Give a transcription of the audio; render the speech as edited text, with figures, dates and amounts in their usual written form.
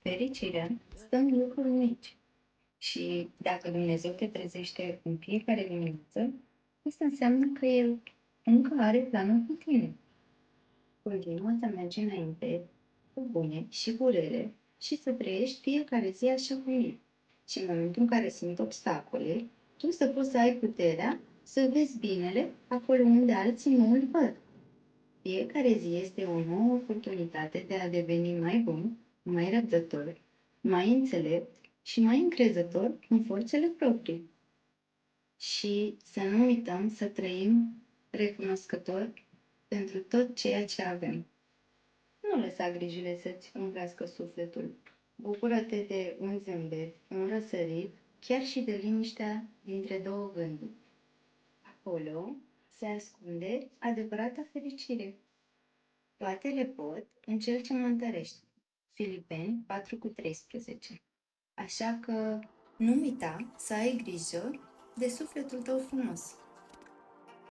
Fericirea stă în lucruri mici și dacă Dumnezeu te trezește în fiecare dimineață, asta înseamnă că El încă are planul cu tine. Continuă să mergi înainte cu bune și cu rele și să trăiești fiecare zi așa cum e. Și în momentul în care sunt obstacole, tu să poți să ai puterea să vezi binele acolo unde alții nu îl văd. Fiecare zi este o nouă oportunitate de a deveni mai bun, mai răbdător, mai înțelept și mai încrezător în forțele proprii. Și să nu uităm să trăim recunoscător pentru tot ceea ce avem. Nu lăsa grijile să-ți umbrească sufletul. Bucură-te de un zâmbet, un răsărit, chiar și de liniștea dintre două gânduri. Acolo se ascunde adevărata fericire. Toate le pot în cel ce mă întărește. Filipeni 4:13. Așa că nu uita să ai grijă de sufletul tău frumos.